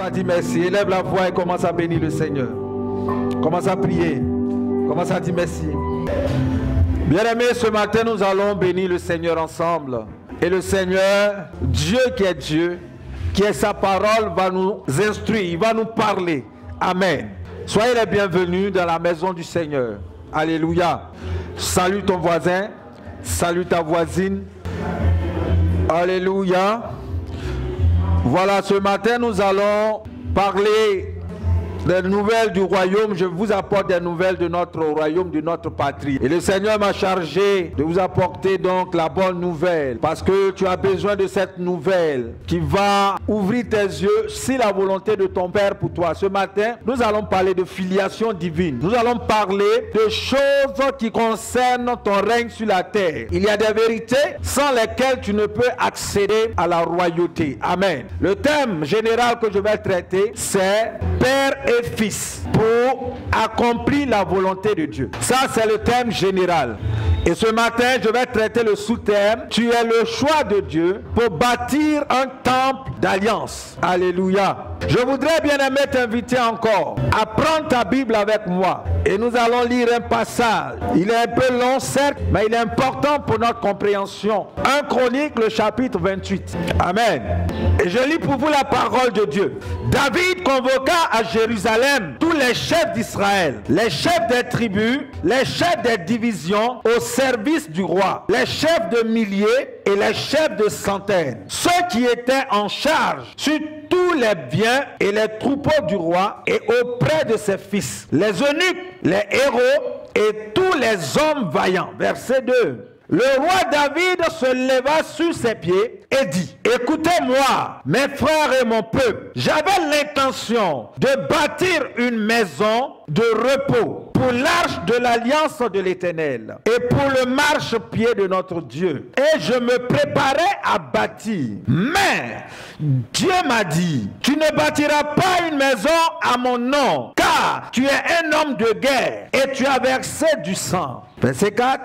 pas dire merci. Élève la voix et commence à bénir le Seigneur. Commence à prier. Commence à dire merci. Bien-aimés, ce matin, nous allons bénir le Seigneur ensemble. Et le Seigneur, Dieu, qui est sa parole, va nous instruire, il va nous parler. Amen. Soyez les bienvenus dans la maison du Seigneur. Alléluia. Salue ton voisin. Salue ta voisine. Alléluia. Voilà, ce matin, nous allons parler des nouvelles du royaume. Je vous apporte des nouvelles de notre royaume, de notre patrie. Et le Seigneur m'a chargé de vous apporter donc la bonne nouvelle. Parce que tu as besoin de cette nouvelle qui va ouvrir tes yeux si la volonté de ton Père pour toi. Ce matin, nous allons parler de filiation divine. Nous allons parler de choses qui concernent ton règne sur la terre. Il y a des vérités sans lesquelles tu ne peux accéder à la royauté. Amen. Le thème général que je vais traiter, c'est Père et Fils pour accomplir la volonté de Dieu. Ça, c'est le thème général. Et ce matin, je vais traiter le sous-thème. Tu es le choix de Dieu pour bâtir un temple d'alliance. Alléluia. Je voudrais, bien aimé, t'inviter encore à prendre ta Bible avec moi. Et nous allons lire un passage. Il est un peu long, certes, mais il est important pour notre compréhension. 1 Chronique, le chapitre 28. Amen. Et je lis pour vous la parole de Dieu. David convoqua à Jérusalem tous les chefs d'Israël, les chefs des tribus, les chefs des divisions au service du roi, les chefs de milliers et les chefs de centaines, ceux qui étaient en charge sur tous les biens et les troupeaux du roi et auprès de ses fils, les eunuques, les héros et tous les hommes vaillants. Verset 2. Le roi David se leva sur ses pieds et dit: écoutez-moi, mes frères et mon peuple, j'avais l'intention de bâtir une maison de repos pour l'arche de l'alliance de l'Éternel et pour le marchepied de notre Dieu. Et je me préparais à bâtir. Mais Dieu m'a dit: tu ne bâtiras pas une maison à mon nom, car tu es un homme de guerre et tu as versé du sang. Verset 4.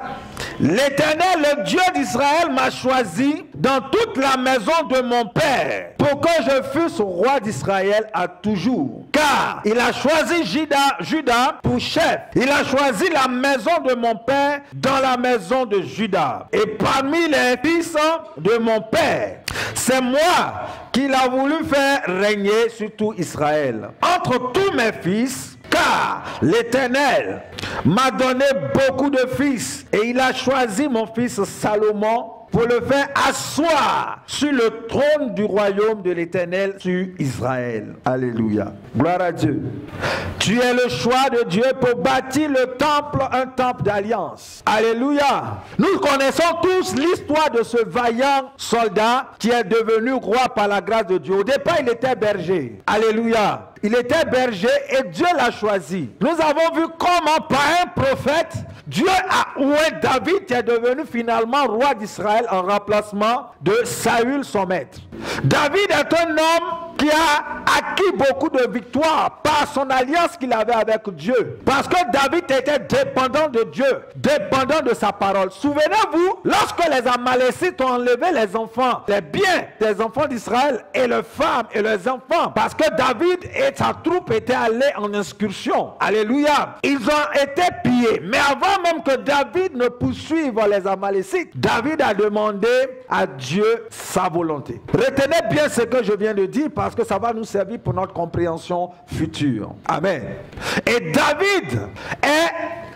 L'Éternel, le Dieu d'Israël, m'a choisi dans toute la maison de mon père pour que je fusse roi d'Israël à toujours. Car il a choisi Juda pour chef. Il a choisi la maison de mon père dans la maison de Juda. Et parmi les fils de mon père, c'est moi qu'il a voulu faire régner sur tout Israël. Entre tous mes fils, car l'Éternel m'a donné beaucoup de fils et il a choisi mon fils Salomon pour le faire asseoir sur le trône du royaume de l'Éternel sur Israël. Alléluia. Gloire à Dieu. Tu es le choix de Dieu pour bâtir le temple, un temple d'alliance. Alléluia. Nous connaissons tous l'histoire de ce vaillant soldat qui est devenu roi par la grâce de Dieu. Au départ, il était berger. Alléluia. Il était berger et Dieu l'a choisi. Nous avons vu comment par un prophète, Dieu a oué David qui est devenu finalement roi d'Israël en remplacement de Saül, son maître. David est un homme qui a acquis beaucoup de victoires par son alliance qu'il avait avec Dieu. Parce que David était dépendant de Dieu, dépendant de sa parole. Souvenez-vous, lorsque les Amalécites ont enlevé les enfants, les biens des enfants d'Israël et les femmes et les enfants, parce que David et sa troupe étaient allés en excursion. Alléluia. Ils ont été pillés. Mais avant même que David ne poursuive les Amalécites, David a demandé à Dieu sa volonté. Retenez bien ce que je viens de dire parce que ça va nous servir pour notre compréhension future. Amen. Et David est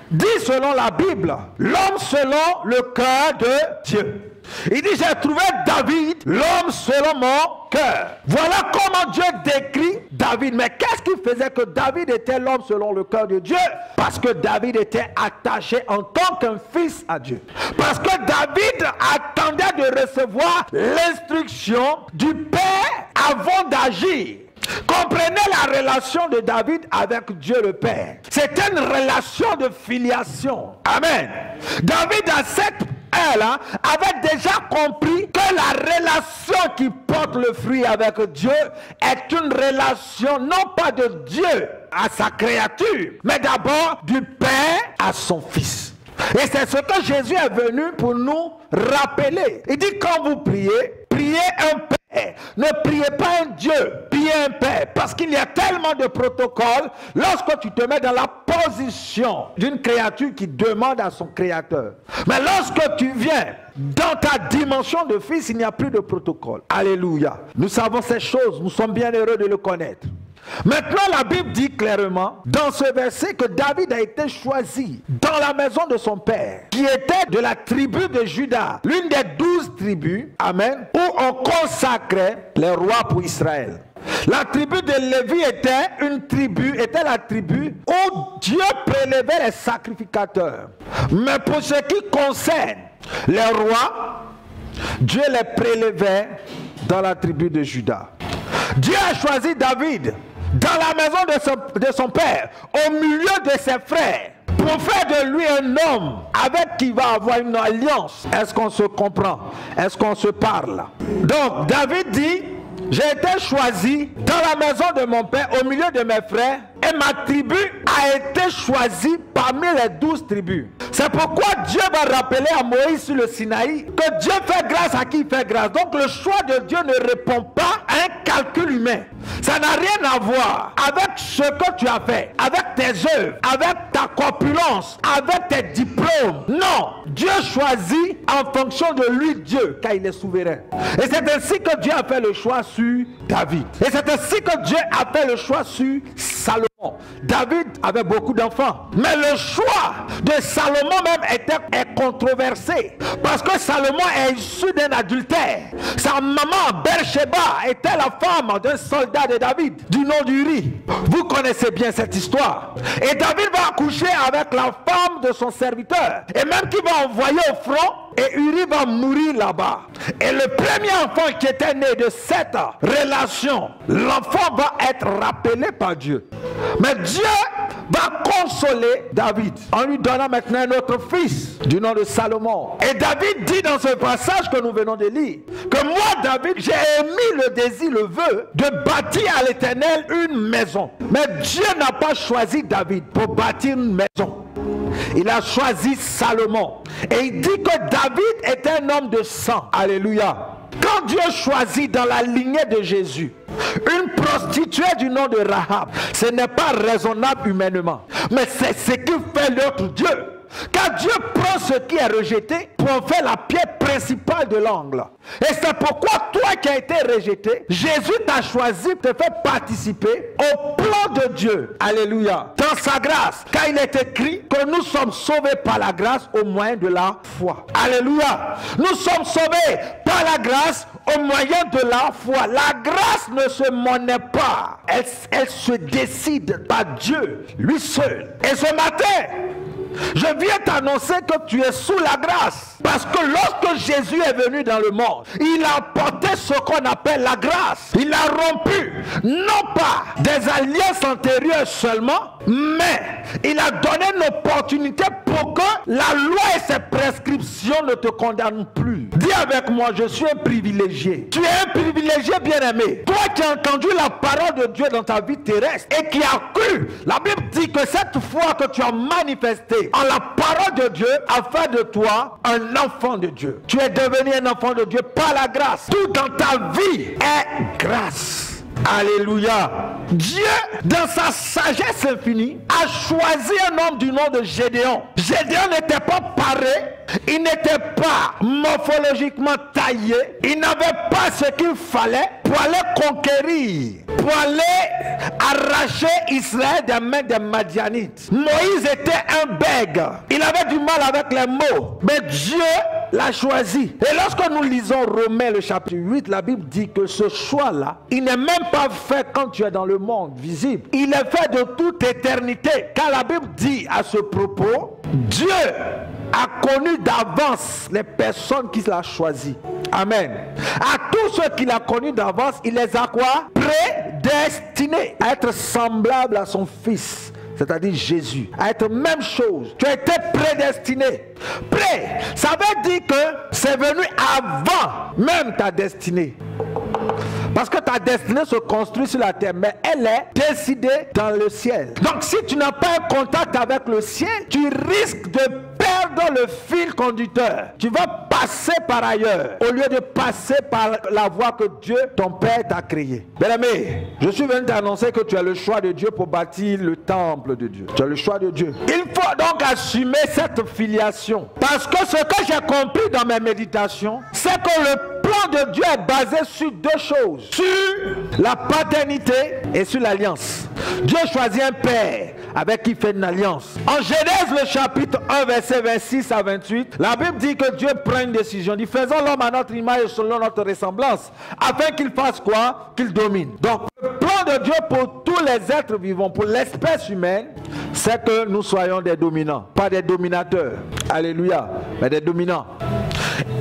dit selon la Bible, l'homme selon le cœur de Dieu. Il dit: j'ai trouvé David, l'homme selon mon cœur. Voilà comment Dieu décrit David. Mais qu'est-ce qui faisait que David était l'homme selon le cœur de Dieu? Parce que David était attaché en tant qu'un fils à Dieu. Parce que David attendait de recevoir l'instruction du Père avant d'agir. Comprenez la relation de David avec Dieu le Père. C'était une relation de filiation. Amen. David à cette heure-là avait déjà compris que la relation qui porte le fruit avec Dieu est une relation non pas de Dieu à sa créature, mais d'abord du Père à son Fils. Et c'est ce que Jésus est venu pour nous rappeler. Il dit: quand vous priez, priez un Père Ne priez pas un Dieu, priez un Père. Parce qu'il y a tellement de protocoles lorsque tu te mets dans la position d'une créature qui demande à son créateur. Mais lorsque tu viens dans ta dimension de fils, il n'y a plus de protocole. Alléluia. Nous savons ces choses, nous sommes bien heureux de le connaître. Maintenant, la Bible dit clairement dans ce verset que David a été choisi dans la maison de son père, qui était de la tribu de Juda, l'une des 12 tribus, amen, où on consacrait les rois pour Israël. La tribu de Lévi était la tribu où Dieu prélevait les sacrificateurs. Mais pour ce qui concerne les rois, Dieu les prélevait dans la tribu de Juda. Dieu a choisi David dans la maison de son père, au milieu de ses frères, pour faire de lui un homme avec qui il va avoir une alliance. Est-ce qu'on se comprend? Est-ce qu'on se parle? Donc David dit, j'ai été choisi dans la maison de mon père, au milieu de mes frères, et ma tribu a été choisie parmi les 12 tribus. C'est pourquoi Dieu va rappeler à Moïse sur le Sinaï que Dieu fait grâce à qui il fait grâce. Donc le choix de Dieu ne répond pas à un calcul humain. Ça n'a rien à voir avec ce que tu as fait, avec tes œuvres, avec ta corpulence, avec tes diplômes. Non, Dieu choisit en fonction de lui, Dieu, car il est souverain. Et c'est ainsi que Dieu a fait le choix sur David. Et c'est ainsi que Dieu a fait le choix sur Salomon. David avait beaucoup d'enfants, mais le choix de Salomon même est controversé, parce que Salomon est issu d'un adultère. Sa maman Bersheba était la femme d'un soldat de David du nom d'Uri. Vous connaissez bien cette histoire. Et David va accoucher avec la femme de son serviteur, et même qu'il va envoyer au front, et Uri va mourir là-bas. Et le premier enfant qui était né de cette relation, l'enfant va être rappelé par Dieu. Mais Dieu va consoler David en lui donnant maintenant un autre fils du nom de Salomon. Et David dit dans ce passage que nous venons de lire que moi, David, j'ai émis le désir, le vœu de bâtir à l'Éternel une maison. Mais Dieu n'a pas choisi David pour bâtir une maison. Il a choisi Salomon. Et il dit que David est un homme de sang. Alléluia. Quand Dieu choisit dans la lignée de Jésus une prostituée du nom de Rahab, ce n'est pas raisonnable humainement, mais c'est ce qui fait l'autre Dieu. Car Dieu prend ce qui est rejeté pour en faire la pierre principale de l'angle. Et c'est pourquoi toi qui as été rejeté, Jésus t'a choisi pour te faire participer au plan de Dieu. Alléluia. Dans sa grâce. Car il est écrit que nous sommes sauvés par la grâce au moyen de la foi. Alléluia. Nous sommes sauvés par la grâce au moyen de la foi. La grâce ne se monnaie pas. Elle se décide par Dieu, lui seul. Et ce matin, je viens t'annoncer que tu es sous la grâce. Parce que lorsque Jésus est venu dans le monde, il a apporté ce qu'on appelle la grâce. Il a rompu, non pas des alliances antérieures seulement, mais il a donné une opportunité pour que la loi et ses prescriptions ne te condamnent plus. Dis avec moi, je suis un privilégié. Tu es un privilégié bien-aimé. Toi qui as entendu la parole de Dieu dans ta vie terrestre et qui as cru, la Bible dit que cette foi que tu as manifestée en la parole de Dieu a fait de toi un enfant de Dieu. Tu es devenu un enfant de Dieu par la grâce. Tout dans ta vie est grâce. Alléluia. Dieu, dans sa sagesse infinie, a choisi un homme du nom de Gédéon. Gédéon n'était pas paré, il n'était pas morphologiquement taillé, il n'avait pas ce qu'il fallait pour aller conquérir, pour aller arracher Israël des mains des Madianites. Moïse était un bègue, il avait du mal avec les mots, mais Dieu l'a choisi. Et lorsque nous lisons Romains le chapitre 8, la Bible dit que ce choix-là, il n'est même pas fait quand tu es dans le monde visible. Il est fait de toute éternité. Car la Bible dit à ce propos, Dieu a connu d'avance les personnes qu'il a choisies. Amen. À tous ceux qu'il a connus d'avance, il les a quoi? Prédestinés à être semblables à son Fils. C'est-à-dire Jésus, à être même chose. Tu as été prédestiné. Prêt, ça veut dire que c'est venu avant même ta destinée. Parce que ta destinée se construit sur la terre, mais elle est décidée dans le ciel. Donc si tu n'as pas un contact avec le ciel, tu risques de perdre perdre le fil conducteur. Tu vas passer par ailleurs au lieu de passer par la voie que Dieu, ton Père, t'a créée. Bien-aimé, je suis venu t'annoncer que tu as le choix de Dieu pour bâtir le temple de Dieu. Tu as le choix de Dieu. Il faut donc assumer cette filiation. Parce que ce que j'ai compris dans mes méditations, c'est que le plan de Dieu est basé sur deux choses. Sur la paternité et sur l'alliance. Dieu choisit un père avec qui il fait une alliance. En Genèse, le chapitre 1, verset 26 à 28, la Bible dit que Dieu prend une décision. Il dit, faisons l'homme à notre image et selon notre ressemblance, afin qu'il fasse quoi? Qu'il domine. Donc, le plan de Dieu pour tous les êtres vivants, pour l'espèce humaine, c'est que nous soyons des dominants. Pas des dominateurs. Alléluia. Mais des dominants.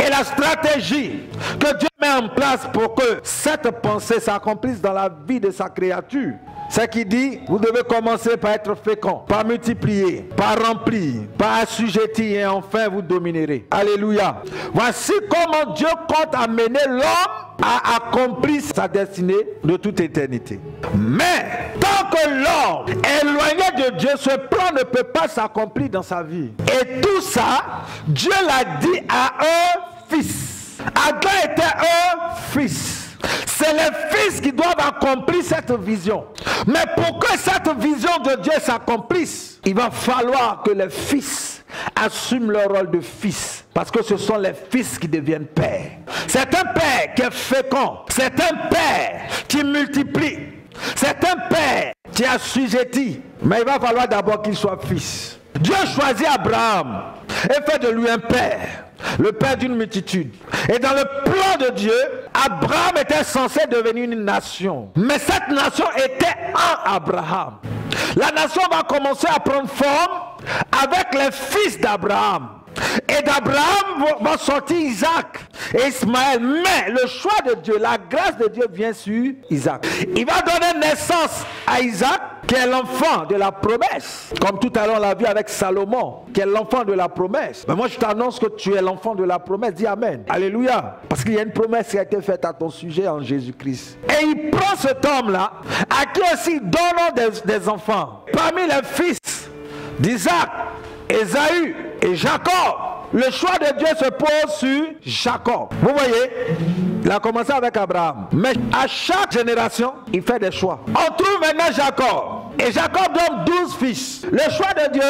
Et la stratégie que Dieu met en place pour que cette pensée s'accomplisse dans la vie de sa créature, c'est qu'il dit, vous devez commencer par être fécond, par multiplier, par remplir, par assujettir et enfin vous dominerez. Alléluia. Voici comment Dieu compte amener l'homme à accomplir sa destinée de toute éternité. Mais tant que l'homme est éloigné de Dieu, ce plan ne peut pas s'accomplir dans sa vie. Et tout ça, Dieu l'a dit à un fils. Adam était un fils. C'est les fils qui doivent accomplir cette vision. Mais pour que cette vision de Dieu s'accomplisse, il va falloir que les fils assument leur rôle de fils. Parce que ce sont les fils qui deviennent pères. C'est un père qui est fécond. C'est un père qui multiplie. C'est un père qui est assujetti. Mais il va falloir d'abord qu'il soit fils. Dieu choisit Abraham et fait de lui un père. Le père d'une multitude. Et dans le plan de Dieu, Abraham était censé devenir une nation. Mais cette nation était en Abraham. La nation va commencer à prendre forme avec les fils d'Abraham. Et d'Abraham va sortir Isaac et Ismaël. Mais le choix de Dieu, la grâce de Dieu vient sur Isaac. Il va donner naissance à Isaac, qui est l'enfant de la promesse. Comme tout à l'heure on l'a vu avec Salomon, qui est l'enfant de la promesse. Mais moi je t'annonce que tu es l'enfant de la promesse. Dis Amen. Alléluia. Parce qu'il y a une promesse qui a été faite à ton sujet en Jésus-Christ. Et il prend cet homme-là, à qui aussi il donne des enfants. Parmi les fils d'Isaac, Ésaü et Jacob, le choix de Dieu se pose sur Jacob. Vous voyez, il a commencé avec Abraham. Mais à chaque génération, il fait des choix. On trouve maintenant Jacob. Et Jacob donne 12 fils. Le choix de Dieu,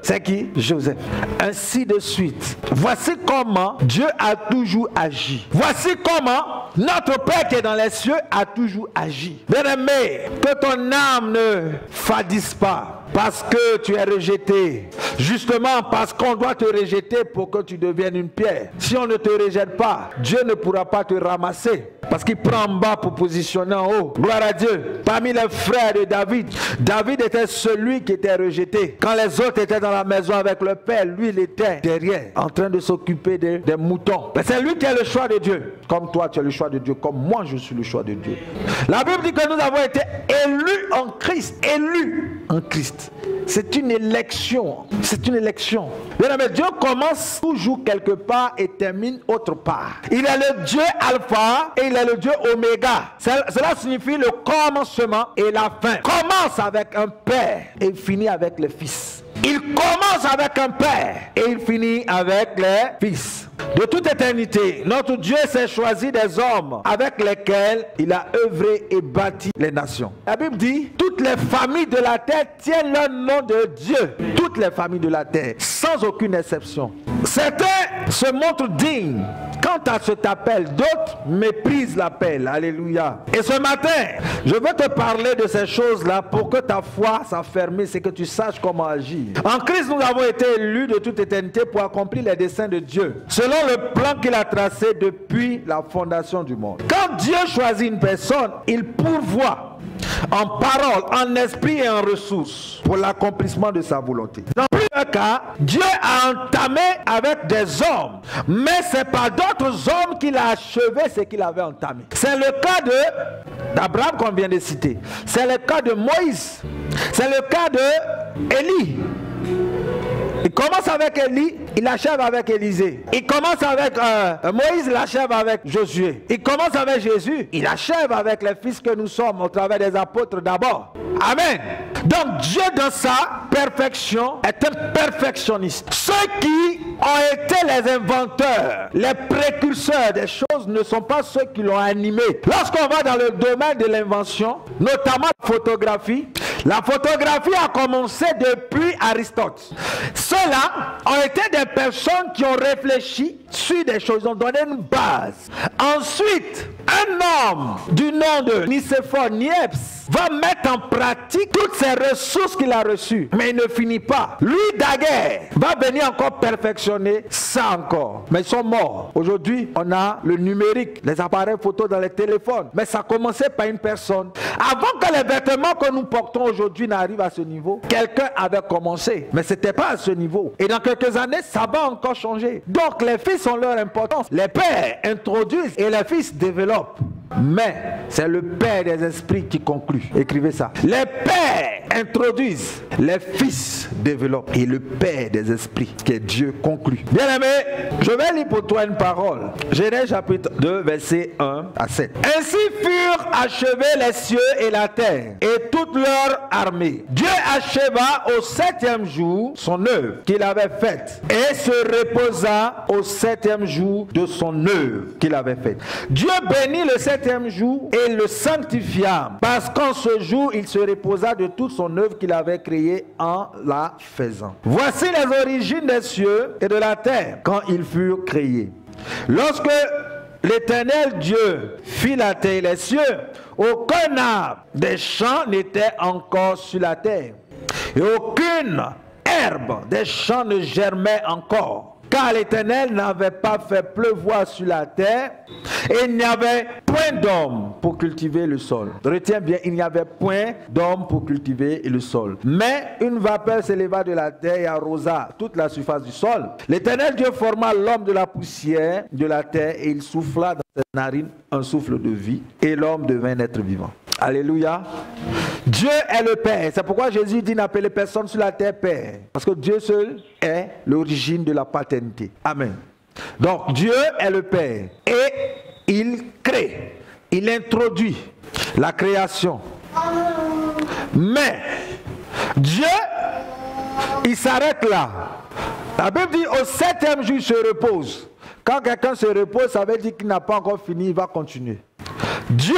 c'est qui? Joseph. Ainsi de suite. Voici comment Dieu a toujours agi. Voici comment notre Père qui est dans les cieux a toujours agi. Bien-aimé, que ton âme ne fadisse pas. Parce que tu es rejeté. Justement parce qu'on doit te rejeter pour que tu deviennes une pierre. Si on ne te rejette pas, Dieu ne pourra pas te ramasser. Parce qu'il prend en bas pour positionner en haut. Gloire à Dieu. Parmi les frères de David, David était celui qui était rejeté. Quand les autres étaient dans la maison avec le père, lui il était derrière, en train de s'occuper des moutons. Mais c'est lui qui a le choix de Dieu. Comme toi tu as le choix de Dieu, comme moi je suis le choix de Dieu. La Bible dit que nous avons été élus en Christ. Élus en Christ. C'est une élection. C'est une élection. Bien, mais Dieu commence toujours quelque part et termine autre part. Il est le Dieu alpha et il est le Dieu oméga. Cela signifie le commencement et la fin. Commence avec un père et finit avec le fils. Il commence avec un père et il finit avec les fils. De toute éternité, notre Dieu s'est choisi des hommes avec lesquels il a œuvré et bâti les nations. La Bible dit, toutes les familles de la terre tiennent le nom de Dieu. Toutes les familles de la terre, sans aucune exception. Certains se montrent dignes quant à cet appel, d'autres méprisent l'appel. Alléluia. Et ce matin, je veux te parler de ces choses-là pour que ta foi s'affermisse et que tu saches comment agir. En Christ, nous avons été élus de toute éternité pour accomplir les desseins de Dieu, selon le plan qu'il a tracé depuis la fondation du monde. Quand Dieu choisit une personne, il pourvoit en parole, en esprit et en ressources pour l'accomplissement de sa volonté. Dans plusieurs cas, Dieu a entamé avec des hommes, mais c'est par d'autres hommes qu'il a achevé ce qu'il avait entamé. C'est le cas d'Abraham qu'on vient de citer. C'est le cas de Moïse. C'est le cas de Élie. Il commence avec Élie, il achève avec Élisée. Il commence avec Moïse, il achève avec Josué. Il commence avec Jésus, il achève avec les fils que nous sommes au travers des apôtres d'abord. Amen. Donc Dieu dans sa perfection est un perfectionniste. Ceux qui ont été les inventeurs, les précurseurs des choses ne sont pas ceux qui l'ont animé. Lorsqu'on va dans le domaine de l'invention, notamment la photographie a commencé depuis Aristote. Ceux-là ont été des personnes qui ont réfléchi sur des choses, ont donné une base. Ensuite, un homme du nom de Nicéphore Niepce va mettre en pratique toutes ces ressources qu'il a reçues. Mais il ne finit pas. Lui, Daguerre, va venir encore perfectionner ça encore. Mais ils sont morts. Aujourd'hui, on a le numérique, les appareils photo dans les téléphones. Mais ça a commencé par une personne. Avant que les vêtements que nous portons aujourd'hui n'arrivent à ce niveau, quelqu'un avait commencé. Mais ce n'était pas à ce niveau. Et dans quelques années, ça va encore changer. Donc les fils ont leur importance. Les pères introduisent et les fils développent. Mais c'est le Père des esprits qui conclut. Écrivez ça. Les pères introduisent, les fils développent. Et le Père des esprits, qui est Dieu, conclut. Bien aimé, je vais lire pour toi une parole. Genèse chapitre 2, versets 1 à 7. Ainsi furent achevés les cieux et la terre, et toute leur armée. Dieu acheva au 7e jour son œuvre qu'il avait faite, et se reposa au 7e jour de son œuvre qu'il avait faite. Dieu bénit le 7e jour et le sanctifia, parce qu'en ce jour il se reposa de toute son œuvre qu'il avait créée en la faisant. Voici les origines des cieux et de la terre quand ils furent créés. Lorsque l'Éternel Dieu fit la terre et les cieux, aucun arbre des champs n'était encore sur la terre, et aucune herbe des champs ne germait encore. Car l'Éternel n'avait pas fait pleuvoir sur la terre, et il n'y avait point d'homme pour cultiver le sol. Retiens bien, il n'y avait point d'homme pour cultiver le sol. Mais une vapeur s'éleva de la terre et arrosa toute la surface du sol. L'Éternel Dieu forma l'homme de la poussière de la terre, et il souffla dans ses narines un souffle de vie, et l'homme devint un être vivant. Alléluia. Dieu est le Père. C'est pourquoi Jésus dit n'appelez personne sur la terre Père. Parce que Dieu seul est l'origine de la paternité. Amen. Donc Dieu est le Père. Et il crée. Il introduit la création. Mais Dieu, il s'arrête là. La Bible dit au 7e jour il se repose. Quand quelqu'un se repose, ça veut dire qu'il n'a pas encore fini, il va continuer. Dieu,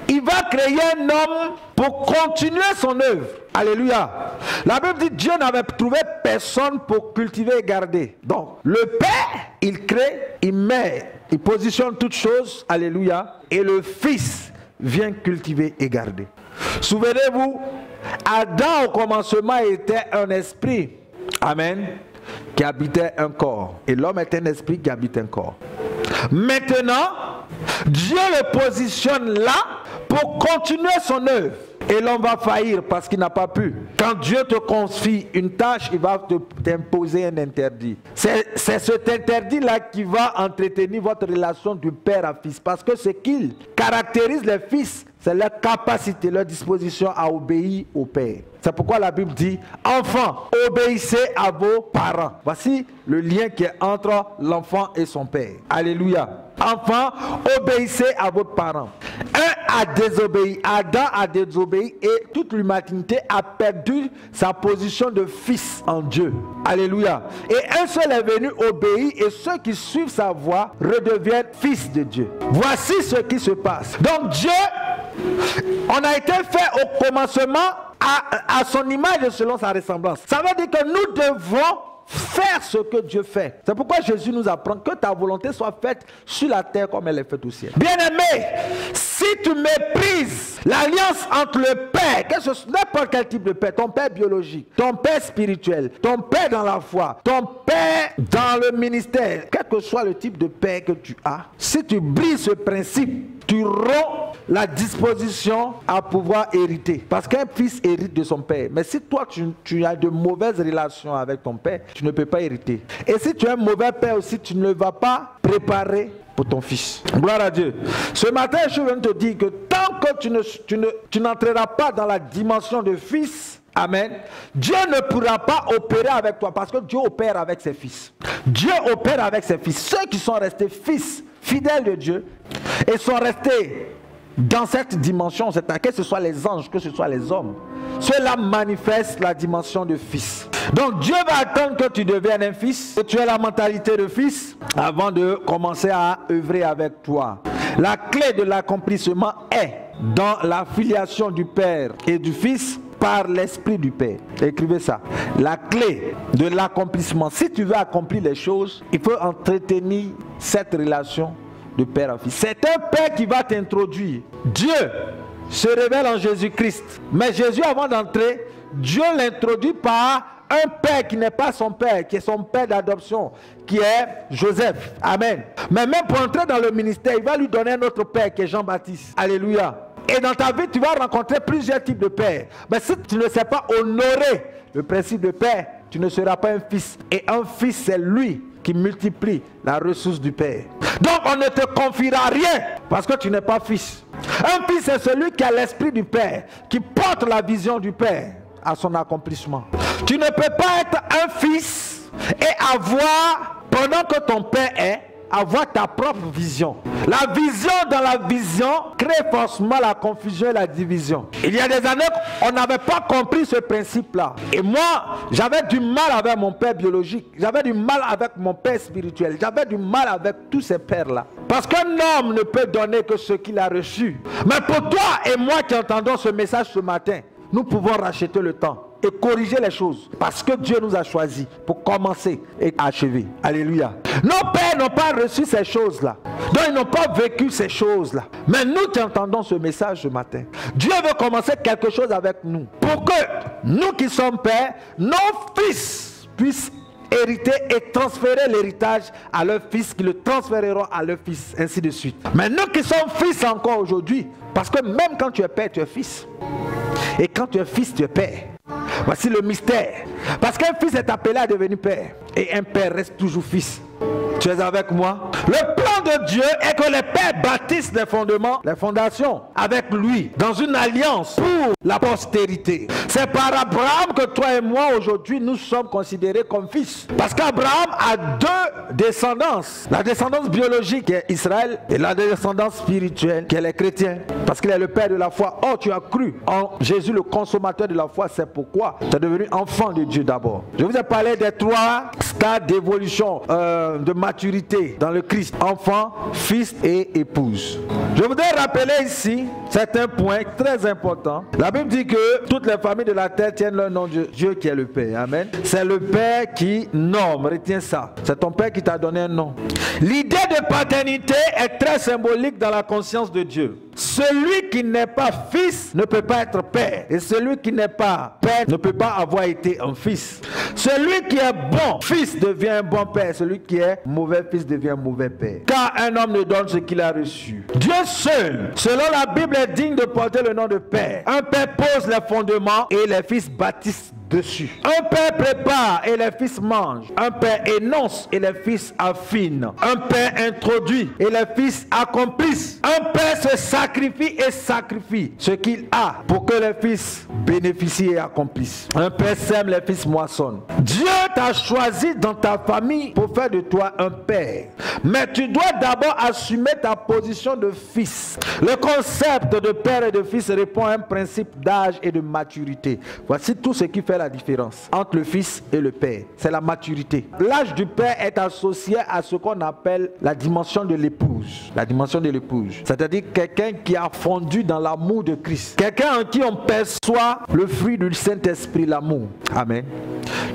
il va créer un homme pour continuer son œuvre. Alléluia. La Bible dit Dieu n'avait trouvé personne pour cultiver et garder. Donc, le Père, il crée, il met, il positionne toutes choses. Alléluia. Et le Fils vient cultiver et garder. Souvenez-vous, Adam au commencement était un esprit. Amen. Qui habitait un corps. Et l'homme est un esprit qui habite un corps. Maintenant, Dieu le positionne là pour continuer son œuvre. Et l'homme va faillir parce qu'il n'a pas pu. Quand Dieu te confie une tâche, il va t'imposer un interdit. C'est cet interdit-là qui va entretenir votre relation du père à fils. Parce que ce qui caractérise les fils, c'est leur capacité, leur disposition à obéir au père. C'est pourquoi la Bible dit, enfants, obéissez à vos parents. Voici le lien qui est entre l'enfant et son père. Alléluia. Enfants, obéissez à vos parents. Un a désobéi, Adam a désobéi et toute l'humanité a perdu sa position de fils en Dieu. Alléluia. Et un seul est venu obéir et ceux qui suivent sa voie redeviennent fils de Dieu. Voici ce qui se passe. Donc Dieu, on a été fait au commencement à son image et selon sa ressemblance. Ça veut dire que nous devons faire ce que Dieu fait. C'est pourquoi Jésus nous apprend que ta volonté soit faite sur la terre comme elle est faite au ciel. Bien-aimé, si tu méprises l'alliance entre le Père, que ce soit n'importe quel type de Père, ton Père biologique, ton Père spirituel, ton Père dans la foi, ton Père dans le ministère, quel que soit le type de Père que tu as, si tu brises ce principe, tu romps la disposition à pouvoir hériter. Parce qu'un fils hérite de son père. Mais si toi, tu as de mauvaises relations avec ton père, tu ne peux pas hériter. Et si tu es un mauvais père aussi, tu ne vas pas préparer pour ton fils. Gloire à Dieu. Ce matin, je viens te dire que tant que tu n'entreras pas dans la dimension de fils, amen, Dieu ne pourra pas opérer avec toi parce que Dieu opère avec ses fils. Dieu opère avec ses fils. Ceux qui sont restés fils, fidèles de Dieu, et sont restés dans cette dimension, que ce soit les anges, que ce soit les hommes, cela manifeste la dimension de fils. Donc Dieu va attendre que tu deviennes un fils, que tu aies la mentalité de fils, avant de commencer à œuvrer avec toi. La clé de l'accomplissement est dans la filiation du Père et du Fils par l'Esprit du Père. Écrivez ça. La clé de l'accomplissement. Si tu veux accomplir les choses, il faut entretenir cette relation de Père à Fils. C'est un Père qui va t'introduire. Dieu se révèle en Jésus-Christ. Mais Jésus, avant d'entrer, Dieu l'introduit par un père qui n'est pas son père, qui est son père d'adoption, qui est Joseph. Amen. Mais même pour entrer dans le ministère, il va lui donner un autre père qui est Jean-Baptiste. Alléluia. Et dans ta vie, tu vas rencontrer plusieurs types de pères. Mais si tu ne sais pas honorer le principe de père, tu ne seras pas un fils. Et un fils, c'est lui qui multiplie la ressource du père. Donc on ne te confiera rien parce que tu n'es pas fils. Un fils, c'est celui qui a l'esprit du père, qui porte la vision du père à son accomplissement. Tu ne peux pas être un fils et avoir, pendant que ton père est, avoir ta propre vision. La vision dans la vision crée forcément la confusion et la division. Il y a des années, on n'avait pas compris ce principe-là. Et moi, j'avais du mal avec mon père biologique. J'avais du mal avec mon père spirituel. J'avais du mal avec tous ces pères-là. Parce qu'un homme ne peut donner que ce qu'il a reçu. Mais pour toi et moi qui entendons ce message ce matin, nous pouvons racheter le temps et corriger les choses. Parce que Dieu nous a choisis pour commencer et achever. Alléluia. Nos pères n'ont pas reçu ces choses-là. Donc ils n'ont pas vécu ces choses-là. Mais nous qui entendons ce message ce matin, Dieu veut commencer quelque chose avec nous. Pour que nous qui sommes pères, nos fils puissent hériter et transférer l'héritage à leurs fils, qui le transféreront à leurs fils, ainsi de suite. Mais nous qui sommes fils encore aujourd'hui, parce que même quand tu es père, tu es fils. Et quand tu es fils, tu es père. Voici le mystère. Parce qu'un fils est appelé à devenir père. Et un père reste toujours fils. Tu es avec moi? Le plan de Dieu est que les pères bâtissent les fondements, les fondations avec lui, dans une alliance pour la postérité. C'est par Abraham que toi et moi aujourd'hui nous sommes considérés comme fils. Parce qu'Abraham a deux descendances. La descendance biologique qui est Israël et la descendance spirituelle qui est les chrétiens. Parce qu'il est le père de la foi. Oh, tu as cru en Jésus, le consommateur de la foi. C'est pourquoi tu es devenu enfant de Dieu d'abord. Je vous ai parlé des trois stades d'évolution, de maturité dans le Christ. Enfant, fils et épouse. Je voudrais rappeler ici certains points très importants. La Bible dit que toutes les familles de la terre tiennent leur nom de Dieu qui est le Père. Amen. C'est le Père qui nomme. Retiens ça. C'est ton Père qui t'a donné un nom. L'idée de paternité est très symbolique dans la conscience de Dieu. Celui qui n'est pas fils ne peut pas être père. Et celui qui n'est pas père ne peut pas avoir été un fils. Celui qui est bon fils devient un bon père. Celui qui est mauvais fils devient un mauvais père. Car un homme ne donne ce qu'il a reçu. Dieu seul, selon la Bible, est digne de porter le nom de père. Un père pose les fondements et les fils bâtissent dessus. Un père prépare et les fils mangent. Un père énonce et les fils affinent. Un père introduit et les fils accomplissent. Un père se sacrifie et sacrifie ce qu'il a pour que les fils bénéficient et accomplissent. Un père sème, les fils moissonnent. Dieu t'a choisi dans ta famille pour faire de toi un père. Mais tu dois d'abord assumer ta position de fils. Le concept de père et de fils répond à un principe d'âge et de maturité. Voici tout ce qui fait la différence entre le fils et le père. C'est la maturité. L'âge du père est associé à ce qu'on appelle la dimension de l'épouse. La dimension de l'épouse. C'est-à-dire quelqu'un qui a fondu dans l'amour de Christ. Quelqu'un en qui on perçoit le fruit du Saint-Esprit, l'amour. Amen.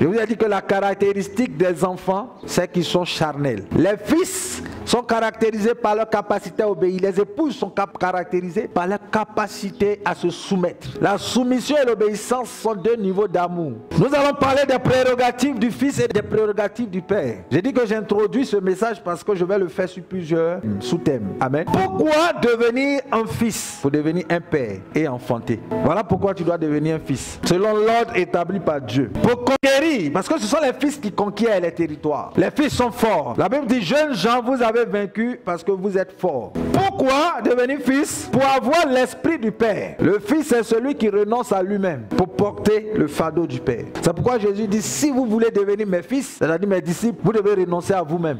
Je vous ai dit que la caractéristique des enfants, c'est qu'ils sont charnels. Les fils sont caractérisés par leur capacité à obéir. Les épouses sont caractérisées par leur capacité à se soumettre. La soumission et l'obéissance sont deux niveaux d'amour. Nous allons parler des prérogatives du fils et des prérogatives du père. J'ai dit que j'introduis ce message parce que je vais le faire sur plusieurs sous-thèmes. Amen. Pourquoi devenir un fils? Pour devenir un père et enfanter. Voilà pourquoi tu dois devenir un fils. Selon l'ordre établi par Dieu. Pour conquérir, parce que ce sont les fils qui conquièrent les territoires. Les fils sont forts. La Bible dit, jeunes gens, vous avez vaincu parce que vous êtes forts. Pourquoi devenir fils? Pour avoir l'esprit du Père. Le fils est celui qui renonce à lui-même pour porter le fardeau du Père. C'est pourquoi Jésus dit, si vous voulez devenir mes fils, c'est-à-dire mes disciples, vous devez renoncer à vous-même.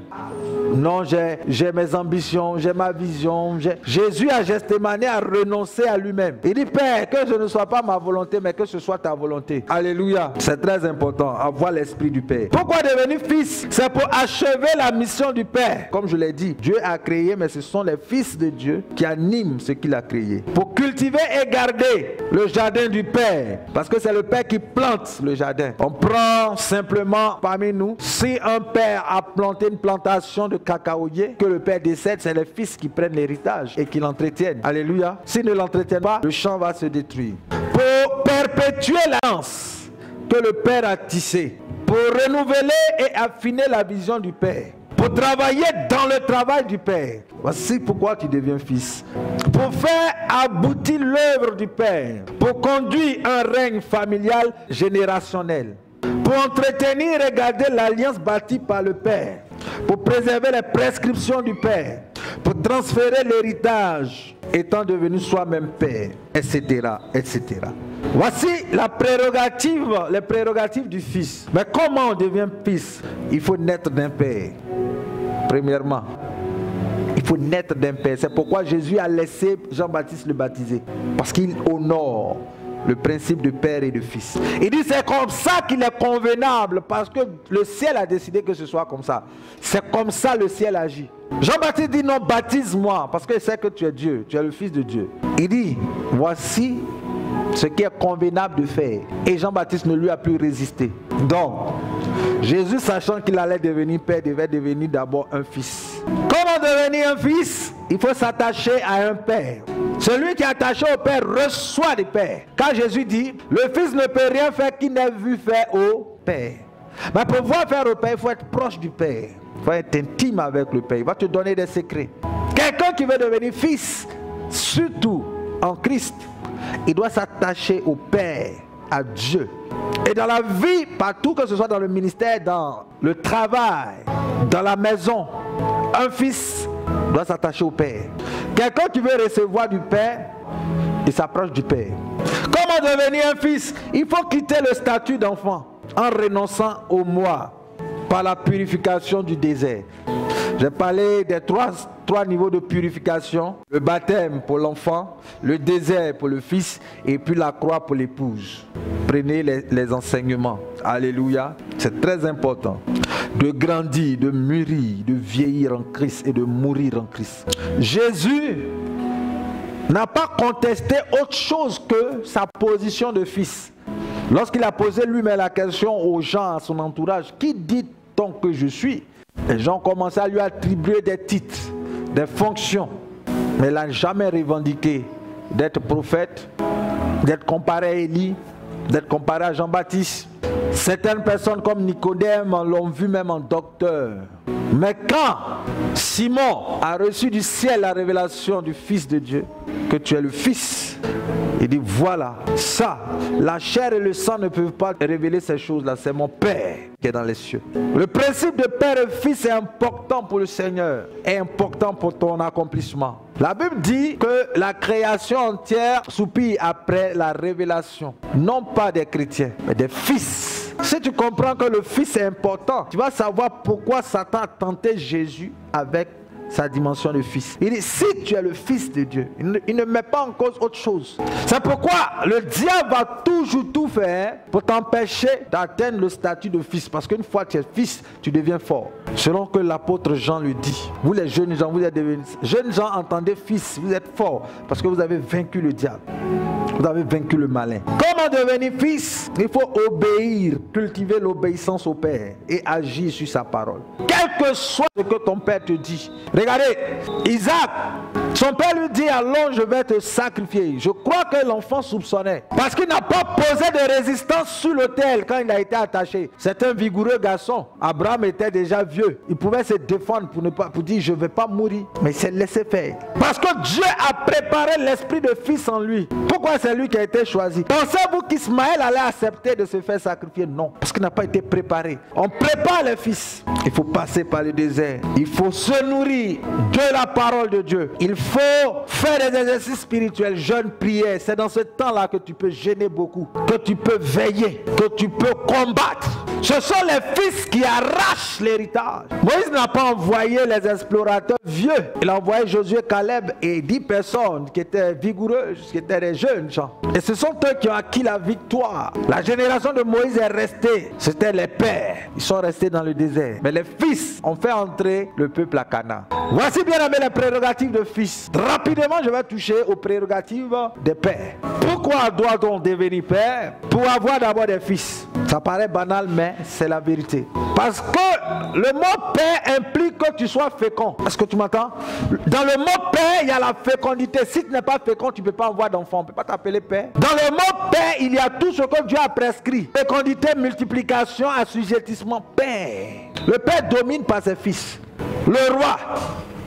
Non, j'ai mes ambitions, j'ai ma vision. Jésus à Gethsémani a renoncé à lui-même. Il dit, Père, que ce ne soit pas ma volonté, mais que ce soit ta volonté. Alléluia. C'est très important, avoir l'esprit du Père. Pourquoi devenir fils? C'est pour achever la mission du Père. Comme je l'ai dit, Dieu a créé, mais ce sont les fils de Dieu qui animent ce qu'il a créé. Pour cultiver et garder le jardin du Père. Parce que c'est le Père qui plante le jardin. On prend simplement parmi nous, si un père a planté une plantation de cacaoyer, que le père décède, c'est les fils qui prennent l'héritage et qui l'entretiennent. Alléluia. S'ils ne l'entretiennent pas, le champ va se détruire. Pour perpétuer l'alliance que le Père a tissée, pour renouveler et affiner la vision du Père, pour travailler dans le travail du Père. Voici pourquoi tu deviens fils. Pour faire aboutir l'œuvre du Père, pour conduire un règne familial générationnel, pour entretenir et garder l'alliance bâtie par le Père, pour préserver les prescriptions du Père, pour transférer l'héritage, étant devenu soi-même Père, etc., etc. Voici les prérogatives du Fils. Mais comment on devient fils? Il faut naître d'un Père. Premièrement, il faut naître d'un Père. C'est pourquoi Jésus a laissé Jean-Baptiste le baptiser. Parce qu'il honore le principe de Père et de Fils. Il dit c'est comme ça qu'il est convenable, parce que le ciel a décidé que ce soit comme ça. C'est comme ça le ciel agit. Jean-Baptiste dit non, baptise-moi, parce qu'il sait que tu es Dieu, tu es le Fils de Dieu. Il dit voici ce qui est convenable de faire. Et Jean-Baptiste ne lui a plus résisté. Donc, Jésus, sachant qu'il allait devenir Père, devait devenir d'abord un Fils. Comment devenir un Fils? Il faut s'attacher à un Père. Celui qui est attaché au Père reçoit du Père. Quand Jésus dit, le Fils ne peut rien faire qu'il n'ait vu faire au Père. Mais pour pouvoir faire au Père, il faut être proche du Père. Il faut être intime avec le Père. Il va te donner des secrets. Quelqu'un qui veut devenir fils, surtout en Christ, il doit s'attacher au Père, à Dieu. Et dans la vie, partout, que ce soit dans le ministère, dans le travail, dans la maison, un fils doit s'attacher au Père. Quelqu'un qui veut recevoir du Père, il s'approche du Père. Comment devenir un fils? Il faut quitter le statut d'enfant en renonçant au moi par la purification du désert. J'ai parlé des trois niveaux de purification. Le baptême pour l'enfant, le désert pour le fils et puis la croix pour l'épouse. Prenez les enseignements. Alléluia. C'est très important de grandir, de mûrir, de vieillir en Christ et de mourir en Christ. Jésus n'a pas contesté autre chose que sa position de fils. Lorsqu'il a posé lui-même la question aux gens, à son entourage, qui dit-on que je suis? Les gens commençaient à lui attribuer des titres, des fonctions. Mais il n'a jamais revendiqué d'être prophète, d'être comparé à Élie, d'être comparé à Jean-Baptiste. Certaines personnes comme Nicodème l'ont vu même en docteur. Mais quand Simon a reçu du ciel la révélation du Fils de Dieu, que tu es le Fils, il dit voilà, ça, la chair et le sang ne peuvent pas révéler ces choses-là, c'est mon Père qui est dans les cieux. Le principe de Père et Fils est important pour le Seigneur, est important pour ton accomplissement. La Bible dit que la création entière soupire après la révélation, non pas des chrétiens, mais des fils. Si tu comprends que le Fils est important, tu vas savoir pourquoi Satan a tenté Jésus avec sa dimension de fils. Il dit, si tu es le Fils de Dieu, il ne met pas en cause autre chose. C'est pourquoi le diable va toujours tout faire pour t'empêcher d'atteindre le statut de fils. Parce qu'une fois que tu es fils, tu deviens fort. Selon que l'apôtre Jean le dit. Vous les jeunes gens, vous êtes devenus... Jeunes gens, entendez fils, vous êtes forts. Parce que vous avez vaincu le diable. Vous avez vaincu le malin. Comment devenir fils? Il faut obéir, cultiver l'obéissance au Père et agir sur sa parole. Quel que soit ce que ton Père te dit. Regardez, Isaac, son père lui dit, allons, je vais te sacrifier. Je crois que l'enfant soupçonnait. Parce qu'il n'a pas posé de résistance sur l'autel quand il a été attaché. C'est un vigoureux garçon. Abraham était déjà vieux. Il pouvait se défendre pour dire, je ne vais pas mourir. Mais il s'est laissé faire. Parce que Dieu a préparé l'esprit de fils en lui. Pourquoi c'est lui qui a été choisi? Pensez-vous qu'Ismaël allait accepter de se faire sacrifier? Non. Parce qu'il n'a pas été préparé. On prépare les fils. Il faut passer par le désert. Il faut se nourrir de la parole de Dieu. Il faut faire des exercices spirituels, jeûne, prière. C'est dans ce temps-là que tu peux gêner beaucoup, que tu peux veiller, que tu peux combattre. Ce sont les fils qui arrachent l'héritage. Moïse n'a pas envoyé les explorateurs vieux. Il a envoyé Josué, Caleb et 10 personnes qui étaient vigoureuses, qui étaient des jeunes gens. Et ce sont eux qui ont acquis la victoire. La génération de Moïse est restée. C'était les pères. Ils sont restés dans le désert. Mais les fils ont fait entrer le peuple à Canaan. Voici bien aimé les prérogatives de fils. Rapidement, je vais toucher aux prérogatives des pères. Pourquoi doit-on devenir père? Pour avoir d'abord des fils. Ça paraît banal, mais c'est la vérité. Parce que le mot père implique que tu sois fécond. Est-ce que tu m'entends? Dans le mot père, il y a la fécondité. Si tu n'es pas fécond, tu ne peux pas avoir d'enfant. On ne peut pas t'appeler père. Dans le mot père, il y a tout ce que Dieu a prescrit. Fécondité, multiplication, assujettissement. Père. Le père domine par ses fils. Le roi.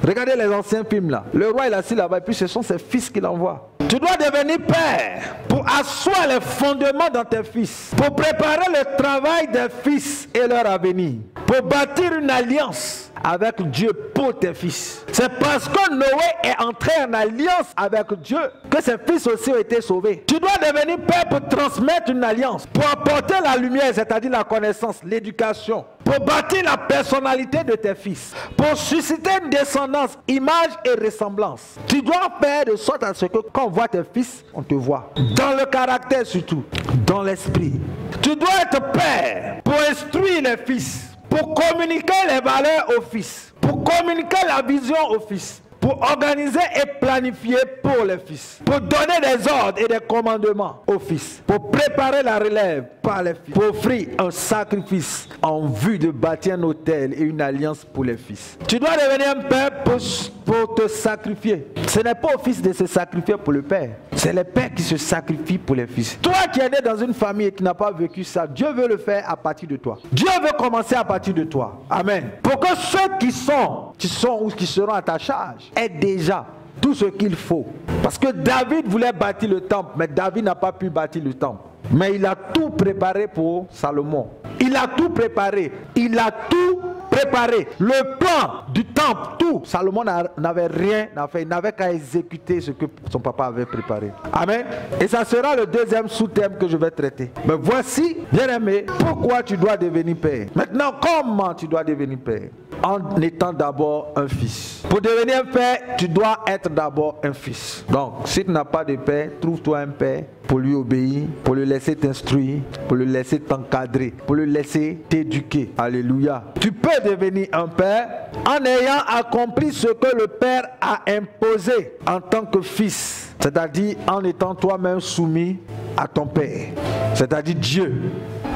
Regardez les anciens films là. Le roi il est assis là-bas et puis ce sont ses fils qui l'envoient. Tu dois devenir père pour asseoir les fondements dans tes fils. Pour préparer le travail des fils et leur avenir. Pour bâtir une alliance avec Dieu pour tes fils. C'est parce que Noé est entré en alliance avec Dieu que ses fils aussi ont été sauvés. Tu dois devenir père pour transmettre une alliance. Pour apporter la lumière, c'est-à-dire la connaissance, l'éducation. Pour bâtir la personnalité de tes fils. Pour susciter une descendance, image et ressemblance. Tu dois faire de sorte à ce que quand on voit tes fils, on te voit. Dans le caractère surtout. Dans l'esprit. Tu dois être père pour instruire les fils. Pour communiquer les valeurs aux fils. Pour communiquer la vision aux fils. Pour organiser et planifier pour les fils. Pour donner des ordres et des commandements aux fils. Pour préparer la relève par les fils. Pour offrir un sacrifice en vue de bâtir un autel et une alliance pour les fils. Tu dois devenir un père pour te sacrifier. Ce n'est pas au fils de se sacrifier pour le père. C'est le père qui se sacrifie pour les fils. Toi qui es né dans une famille et qui n'a pas vécu ça, Dieu veut le faire à partir de toi. Dieu veut commencer à partir de toi. Amen. Pour que ceux qui sont ou qui seront à ta charge aient déjà tout ce qu'il faut. Parce que David voulait bâtir le temple, mais David n'a pas pu bâtir le temple. Mais il a tout préparé pour Salomon. Il a tout préparé. Il a tout préparé. Le plan du temple, tout. Salomon n'avait rien à faire. Il n'avait qu'à exécuter ce que son papa avait préparé. Amen. Et ça sera le deuxième sous-thème que je vais traiter. Mais voici, bien aimé, pourquoi tu dois devenir père. Maintenant, comment tu dois devenir père? En étant d'abord un fils. Pour devenir un père, tu dois être d'abord un fils. Donc, si tu n'as pas de père, trouve-toi un père pour lui obéir, pour le laisser t'instruire, pour le laisser t'encadrer, pour le laisser t'éduquer. Alléluia. Tu peux devenir un père en ayant accompli ce que le père a imposé en tant que fils. C'est-à-dire en étant toi-même soumis à ton père. C'est-à-dire Dieu.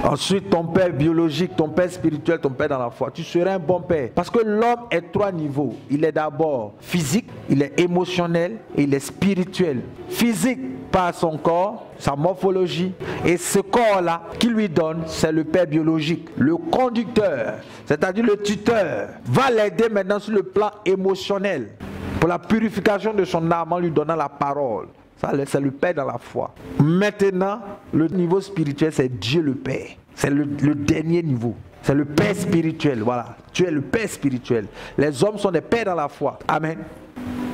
Ensuite, ton père biologique, ton père spirituel, ton père dans la foi. Tu seras un bon père. Parce que l'homme est 3 niveaux. Il est d'abord physique, il est émotionnel et il est spirituel. Physique par son corps, sa morphologie. Et ce corps-là qui lui donne, c'est le père biologique. Le conducteur, c'est-à-dire le tuteur, va l'aider maintenant sur le plan émotionnel. Pour la purification de son âme en lui donnant la parole. Ça, c'est le Père dans la foi. Maintenant, le niveau spirituel, c'est Dieu le Père. C'est le dernier niveau. C'est le Père spirituel. Voilà. Tu es le Père spirituel. Les hommes sont des pères dans la foi. Amen.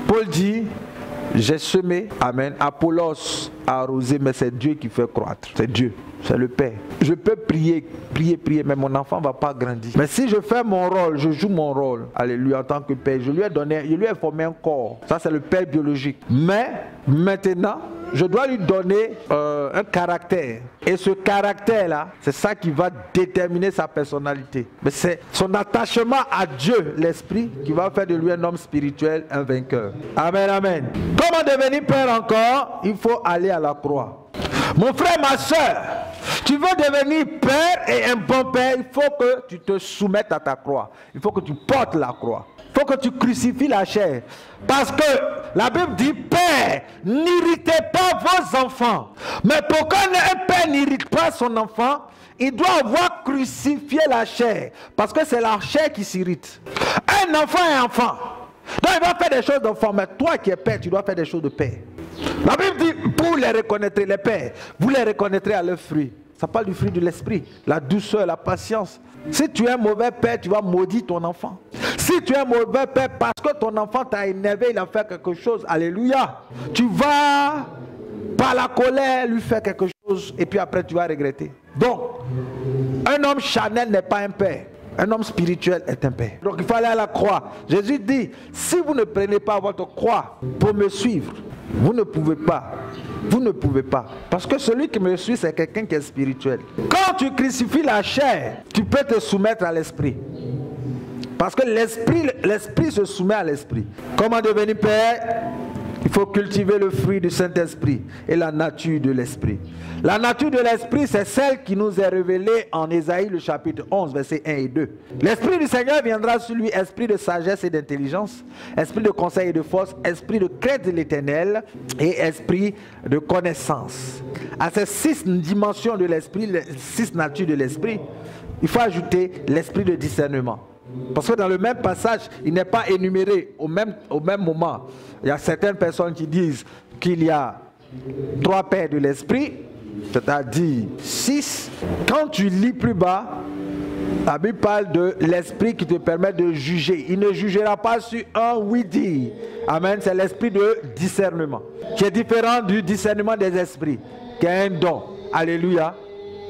Paul dit, j'ai semé. Amen. Apollos a arrosé, mais c'est Dieu qui fait croître. C'est Dieu. C'est le Père. Je peux prier, mais mon enfant ne va pas grandir. Mais si je fais mon rôle, je joue mon rôle, alléluia, en tant que Père, je lui ai formé un corps. Ça, c'est le Père biologique. Mais maintenant, je dois lui donner un caractère. Et ce caractère-là, c'est ça qui va déterminer sa personnalité. Mais c'est son attachement à Dieu, l'Esprit, qui va faire de lui un homme spirituel, un vainqueur. Amen, amen. Comment devenir père encore? Il faut aller à la croix. Mon frère, ma soeur, tu veux devenir père et un bon père, il faut que tu te soumettes à ta croix. Il faut que tu portes la croix. Il faut que tu crucifies la chair. Parce que la Bible dit, Père, n'irritez pas vos enfants. Mais pour qu'un père n'irrite pas son enfant, il doit avoir crucifié la chair. Parce que c'est la chair qui s'irrite. Un enfant est enfant. Donc il va faire des choses d'enfant. Mais toi qui es père, tu dois faire des choses de père. La Bible dit, vous les reconnaîtrez, les pères, vous les reconnaîtrez à leurs fruits. Ça parle du fruit de l'esprit, la douceur, la patience. Si tu es un mauvais père, tu vas maudire ton enfant. Si tu es un mauvais père parce que ton enfant t'a énervé, il a fait quelque chose, alléluia, tu vas, par la colère, lui faire quelque chose. et puis après tu vas regretter. Donc, un homme charnel n'est pas un père. Un homme spirituel est un père. Donc il faut aller à la croix. Jésus dit, si vous ne prenez pas votre croix pour me suivre, vous ne pouvez pas. Vous ne pouvez pas. Parce que celui qui me suit, c'est quelqu'un qui est spirituel. Quand tu crucifies la chair, tu peux te soumettre à l'esprit. Parce que l'esprit se soumet à l'esprit. Comment devenir père? Il faut cultiver le fruit du Saint-Esprit et la nature de l'Esprit. La nature de l'Esprit, c'est celle qui nous est révélée en Ésaïe, le chapitre 11, versets 1 et 2. L'Esprit du Seigneur viendra sur lui, esprit de sagesse et d'intelligence, esprit de conseil et de force, esprit de crainte de l'Éternel et esprit de connaissance. À ces 6 dimensions de l'Esprit, les 6 natures de l'Esprit, il faut ajouter l'esprit de discernement. Parce que dans le même passage, il n'est pas énuméré au même moment. Il y a certaines personnes qui disent qu'il y a 3 pères de l'esprit, c'est-à-dire 6. Quand tu lis plus bas, la Bible parle de l'esprit qui te permet de juger. Il ne jugera pas sur un oui-dire. Amen. C'est l'esprit de discernement, qui est différent du discernement des esprits, qui est un don. Alléluia.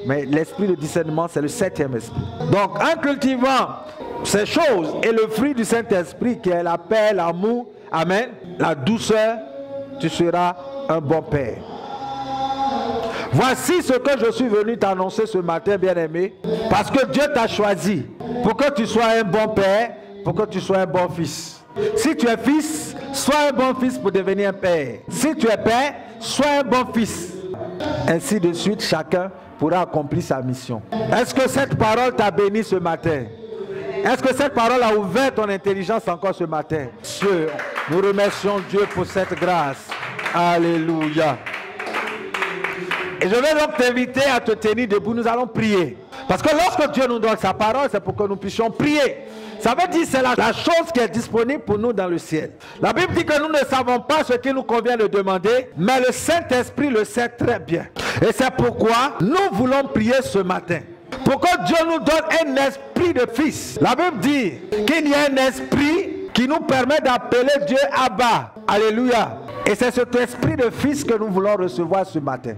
Mais l'esprit de discernement, c'est le 7e esprit. Donc, en cultivant ces choses et le fruit du Saint-Esprit, qui est la paix, l'amour, amen, la douceur, tu seras un bon père. Voici ce que je suis venu t'annoncer ce matin, bien-aimé, parce que Dieu t'a choisi pour que tu sois un bon père, pour que tu sois un bon fils. Si tu es fils, sois un bon fils pour devenir un père. Si tu es père, sois un bon fils. Ainsi de suite, chacun pourra accomplir sa mission. Est-ce que cette parole t'a béni ce matin? Est-ce que cette parole a ouvert ton intelligence encore ce matin? Nous remercions Dieu pour cette grâce. Alléluia. Et je vais donc t'inviter à te tenir debout. Nous allons prier. Parce que lorsque Dieu nous donne sa parole, c'est pour que nous puissions prier. Ça veut dire que c'est la chose qui est disponible pour nous dans le ciel. La Bible dit que nous ne savons pas ce qu'il nous convient de demander, mais le Saint-Esprit le sait très bien. Et c'est pourquoi nous voulons prier ce matin. Pour que Dieu nous donne un esprit de fils. La Bible dit qu'il y a un esprit qui nous permet d'appeler Dieu Abba. Alléluia. Et c'est cet esprit de fils que nous voulons recevoir ce matin.